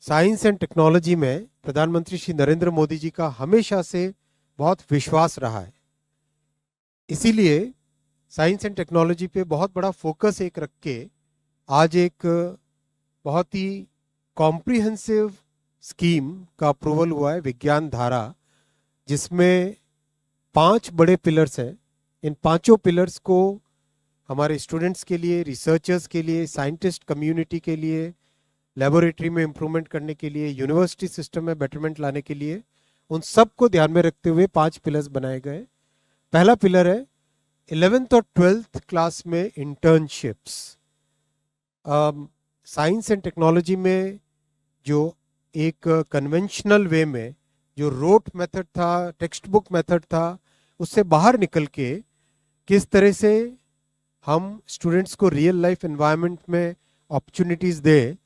Science and technology में प्रधानमंत्री श्री नरेंद्र मोदी जी का हमेशा से बहुत विश्वास रहा है। इसीलिए साइंस एंड टेक्नोलॉजी पे बहुत बड़ा फोकस एक रख के आज एक बहुत ही कॉम्प्रिहेंसिव स्कीम का अप्रूवल हुआ है, विज्ञान धारा, जिसमें 5 बड़े पिलर्स हैं। इन पांचों पिलर्स को हमारे स्टूडेंट्स के लिए, रिसर्चर्स के लिए, साइंटिस्ट कम्युनिटी के लिए, लेबोरेटरी में इम्प्रूवमेंट करने के लिए, यूनिवर्सिटी सिस्टम में बेटरमेंट लाने के लिए, उन सब को ध्यान में रखते हुए 5 पिलर्स बनाए गए। पहला पिलर है 11th और 12th क्लास में इंटर्नशिप्स। साइंस एंड टेक्नोलॉजी में जो एक कन्वेंशनल वे में जो रोट मेथड था, टेक्स्ट बुक मेथड था, उससे बाहर निकल के किस तरह से हम स्टूडेंट्स को रियल लाइफ एनवायरनमेंट में अपॉर्चुनिटीज दें,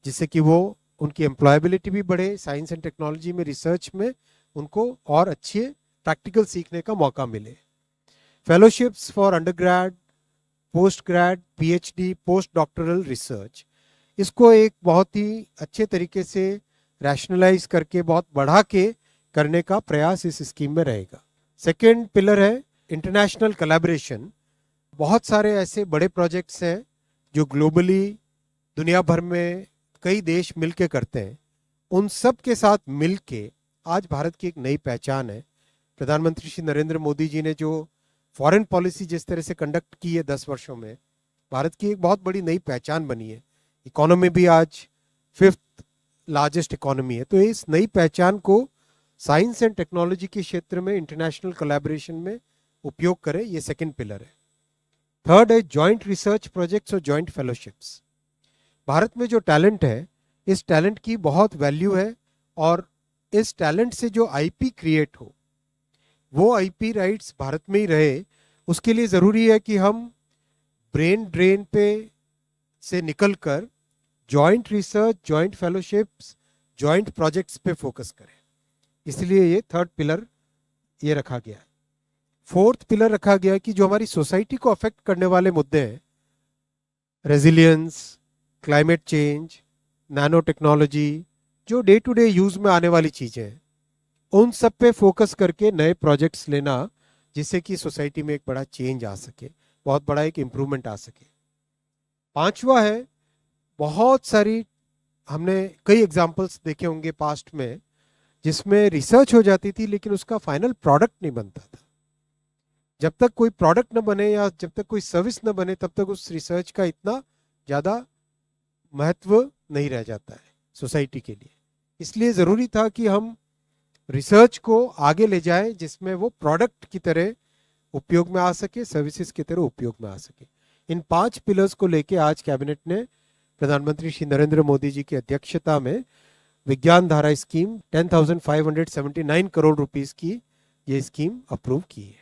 जिससे कि वो उनकी एम्प्लॉयबिलिटी भी बढ़े, साइंस एंड टेक्नोलॉजी में रिसर्च में उनको और अच्छे प्रैक्टिकल सीखने का मौका मिले। Fellowships for undergrad, post grade, PhD, post doctoral research, इसको एक बहुत ही अच्छे तरीके से रैशनलाइज करके बहुत बढ़ा के करने का प्रयास इस स्कीम में रहेगा। सेकेंड पिलर है इंटरनेशनल कोलैबोरेशन। बहुत सारे ऐसे बड़े प्रोजेक्ट्स हैं जो ग्लोबली दुनिया भर में कई देश मिलके करते हैं। उन सब के साथ मिलके आज भारत की एक नई पहचान है। प्रधानमंत्री श्री नरेंद्र मोदी जी ने जो फॉरेन पॉलिसी जिस तरह से कंडक्ट की है 10 वर्षों में, भारत की एक बहुत बड़ी नई पहचान बनी है। इकोनॉमी भी आज 5th लार्जेस्ट इकोनॉमी है। तो इस नई पहचान को साइंस एंड टेक्नोलॉजी के क्षेत्र में इंटरनेशनल कोलैबोरेशन में उपयोग करें, ये सेकेंड पिलर है। थर्ड है जॉइंट रिसर्च प्रोजेक्ट्स और जॉइंट फेलोशिप्स। भारत में जो टैलेंट है, इस टैलेंट की बहुत वैल्यू है, और इस टैलेंट से जो आईपी क्रिएट हो, वो आईपी राइट्स भारत में ही रहे। उसके लिए ज़रूरी है कि हम ब्रेन ड्रेन पे से निकलकर joint research, joint fellowships, joint projects पे फोकस करें। इसलिए ये थर्ड पिलर ये रखा गया है। फोर्थ पिलर रखा गया है कि जो हमारी सोसाइटी को अफेक्ट करने वाले मुद्दे हैं, resilience, climate change, nano technology, जो डे टू डे यूज में आने वाली चीजें हैं, उन सब पे फोकस करके नए प्रोजेक्ट्स लेना, जिससे कि सोसाइटी में एक बड़ा चेंज आ सके, बहुत बड़ा एक इम्प्रूवमेंट आ सके। पांचवा है, बहुत सारी हमने कई एग्जाम्पल्स देखे होंगे पास्ट में, जिसमें रिसर्च हो जाती थी लेकिन उसका फाइनल प्रोडक्ट नहीं बनता था। जब तक कोई प्रोडक्ट न बने या जब तक कोई सर्विस न बने, तब तक उस रिसर्च का इतना ज़्यादा महत्व नहीं रह जाता है सोसाइटी के लिए। इसलिए ज़रूरी था कि हम रिसर्च को आगे ले जाएं, जिसमें वो प्रोडक्ट की तरह उपयोग में आ सके, सर्विसेज की तरह उपयोग में आ सके। इन 5 पिलर्स को लेके आज कैबिनेट ने प्रधानमंत्री श्री नरेंद्र मोदी जी की अध्यक्षता में विज्ञान धारा स्कीम 10,579 करोड़ रुपीस की ये स्कीम अप्रूव की है।